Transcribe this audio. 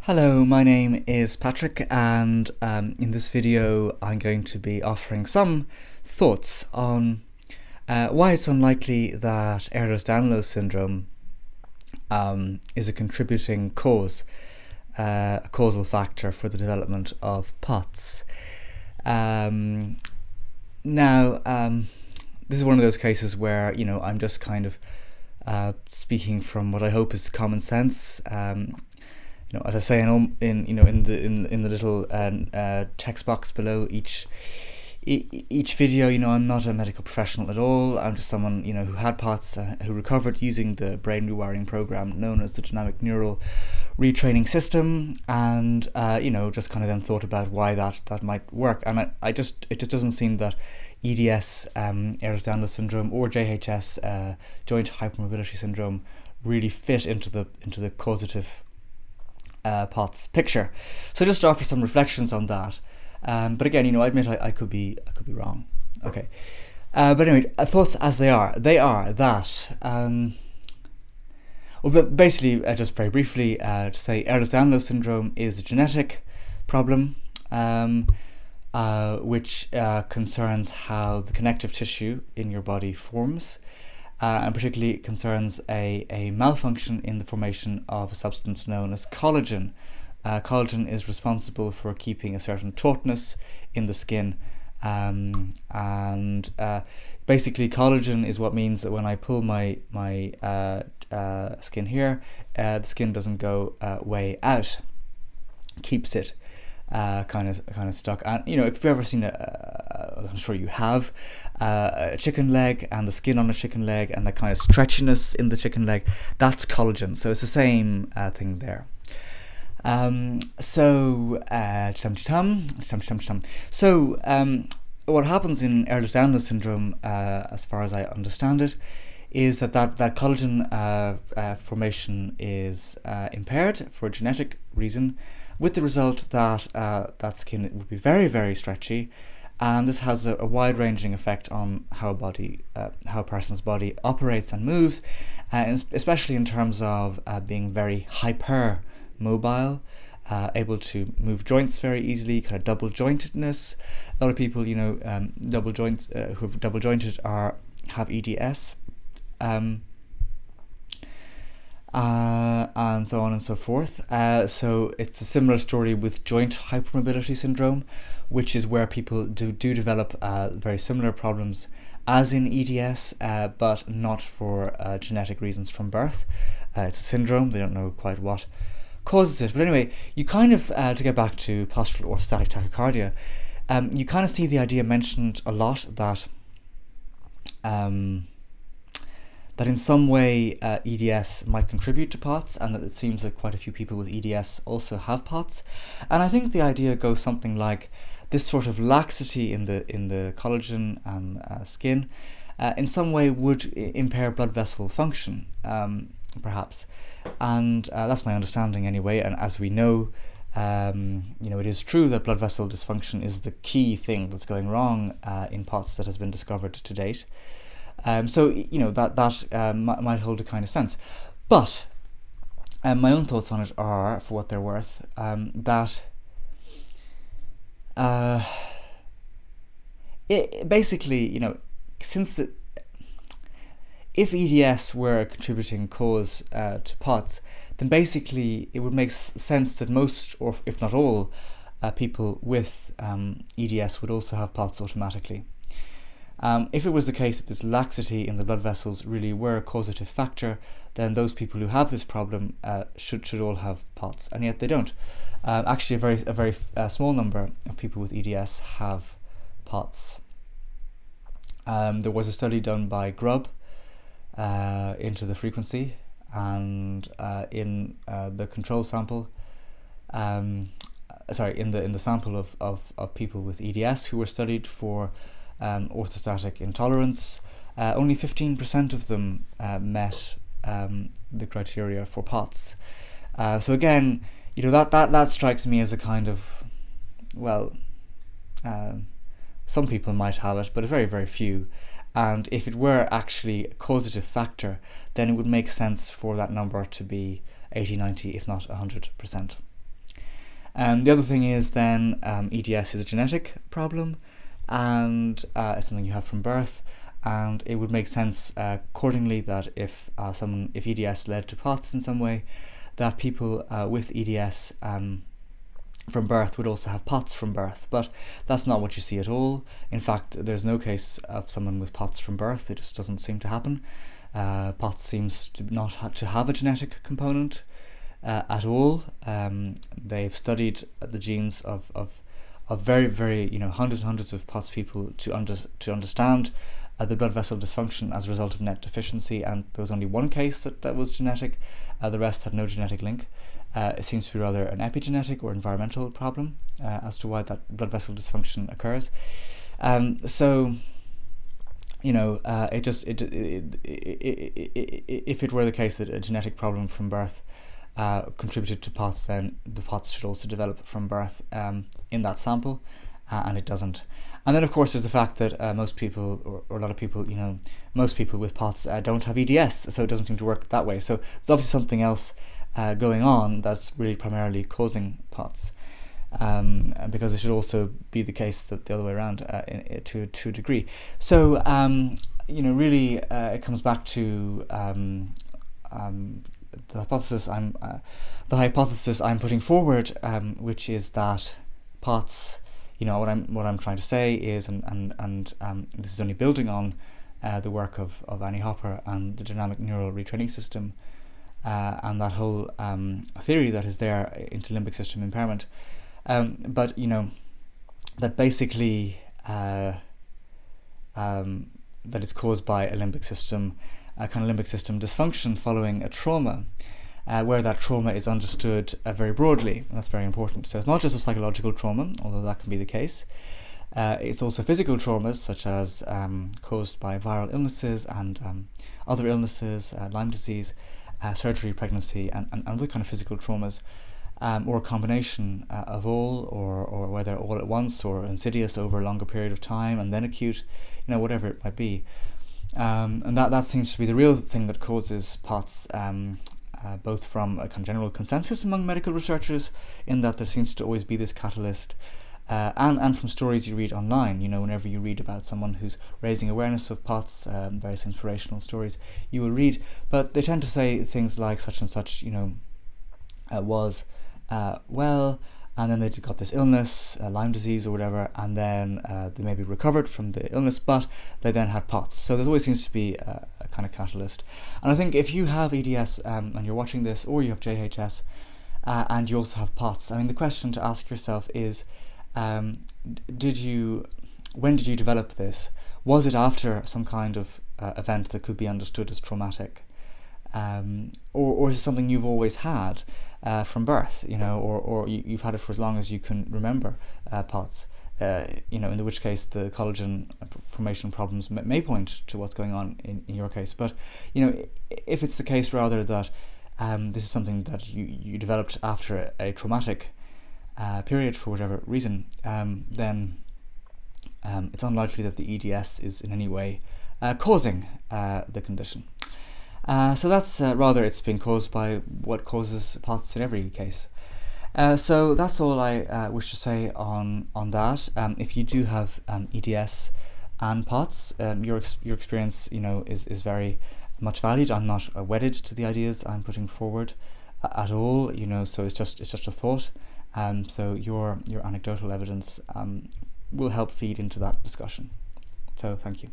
Hello, my name is Patrick, and in this video I'm going to be offering some thoughts on why it's unlikely that Ehlers-Danlos Syndrome is a contributing cause, a causal factor for the development of POTS. Now, this is one of those cases where, I'm just kind of speaking from what I hope is common sense. As I say in the little text box below each video, I'm not a medical professional at all. I'm just someone who had POTS, who recovered using the brain rewiring program known as the dynamic neural retraining system, and just kind of then thought about why that might work. And it just doesn't seem that EDS, Ehlers-Danlos Syndrome, or JHS, joint hypermobility syndrome, really fit into the causative POTS picture. So just to offer some reflections on that, but again, I admit I could be wrong. Okay, but anyway, thoughts as they are that but basically, just very briefly, to say Ehlers-Danlos syndrome is a genetic problem, which concerns how the connective tissue in your body forms. And particularly concerns a malfunction in the formation of a substance known as collagen. Collagen is responsible for keeping a certain tautness in the skin, and basically collagen is what means that when I pull my skin here, the skin doesn't go way out, keeps it kind of stuck. And if you've ever seen I'm sure you have, a chicken leg and the skin on a chicken leg and that kind of stretchiness in the chicken leg, that's collagen. So it's the same thing there. So what happens in Ehlers-Danlos syndrome, as far as I understand it, is that collagen formation is impaired for a genetic reason, with the result that that skin would be very, very stretchy, and this has a wide-ranging effect on how a person's body operates and moves, especially in terms of being very hypermobile, able to move joints very easily, kind of double jointedness. A lot of people, who have double jointed have EDS. And so on and so forth. So it's a similar story with joint hypermobility syndrome, which is where people do develop very similar problems as in EDS, but not for genetic reasons from birth. It's a syndrome. They don't know quite what causes it. But anyway, you kind of, to get back to postural orthostatic tachycardia, you kind of see the idea mentioned a lot that that in some way EDS might contribute to POTS, and that it seems that quite a few people with EDS also have POTS. And I think the idea goes something like this: sort of laxity in the collagen and skin in some way would impair blood vessel function, perhaps. And that's my understanding anyway. And as we know, it is true that blood vessel dysfunction is the key thing that's going wrong in POTS that has been discovered to date. So that might hold a kind of sense, but my own thoughts on it are, for what they're worth, that it basically, if EDS were a contributing cause to POTS, then basically it would make sense that most, or if not all, people with EDS would also have POTS automatically. If it was the case that this laxity in the blood vessels really were a causative factor, then those people who have this problem should all have POTS, and yet they don't. Actually, a very small number of people with EDS have POTS. There was a study done by Grubb into the frequency, and in the control sample, in the sample of people with EDS who were studied for orthostatic intolerance, only 15% of them met the criteria for POTS. So again, that strikes me as a kind of, some people might have it, but very, very few. And if it were actually a causative factor, then it would make sense for that number to be 80, 90, if not 100%. The other thing is then EDS is a genetic problem, and it's something you have from birth, and it would make sense accordingly that if EDS led to POTS in some way, that people with EDS from birth would also have POTS from birth, but that's not what you see at all. In fact, there's no case of someone with POTS from birth. It just doesn't seem to happen. POTS seems to not to have a genetic component at all. They've studied the genes of very, very, hundreds and hundreds of POTS people to understand the blood vessel dysfunction as a result of NET deficiency, and there was only one case that was genetic. The rest had no genetic link. It seems to be rather an epigenetic or environmental problem as to why that blood vessel dysfunction occurs. If it were the case that a genetic problem from birth contributed to POTS, then the POTS should also develop from birth in that sample, and it doesn't. And then, of course, there's the fact that most people, or a lot of people, most people with POTS don't have EDS, so it doesn't seem to work that way. So there's obviously something else going on that's really primarily causing POTS, because it should also be the case that the other way around to a degree. So really it comes back to the hypothesis I'm putting forward, which is that POTS, what I'm trying to say is, and this is only building on the work of Annie Hopper and the dynamic neural retraining system, and that whole theory that is there into limbic system impairment, but that basically that it's caused by a limbic system, a kind of limbic system dysfunction following a trauma, where that trauma is understood very broadly, and that's very important. So it's not just a psychological trauma, although that can be the case. It's also physical traumas, such as caused by viral illnesses and other illnesses, Lyme disease, surgery, pregnancy, and other kind of physical traumas, or a combination of all, or whether all at once or insidious over a longer period of time and then acute, whatever it might be. And that seems to be the real thing that causes POTS, both from a kind of general consensus among medical researchers, in that there seems to always be this catalyst, and from stories you read online. Whenever you read about someone who's raising awareness of POTS, various inspirational stories you will read, but they tend to say things like such and such, was well, and then they got this illness, Lyme disease or whatever, and then they maybe recovered from the illness, but they then had POTS. So there always seems to be a kind of catalyst. And I think if you have EDS and you're watching this, or you have JHS, and you also have POTS, the question to ask yourself is, when did you develop this? Was it after some kind of event that could be understood as traumatic? Or is it something you've always had from birth, or you've had it for as long as you can remember, POTS, in which case the collagen formation problems may point to what's going on in your case. But, if it's the case rather that this is something that you developed after a traumatic period for whatever reason, then it's unlikely that the EDS is in any way causing the condition. So that's it's being caused by what causes POTS in every case. So that's all I wish to say on that. If you do have EDS and POTS, your experience is very much valued. I'm not wedded to the ideas I'm putting forward at all. So it's just a thought. So your anecdotal evidence will help feed into that discussion. So thank you.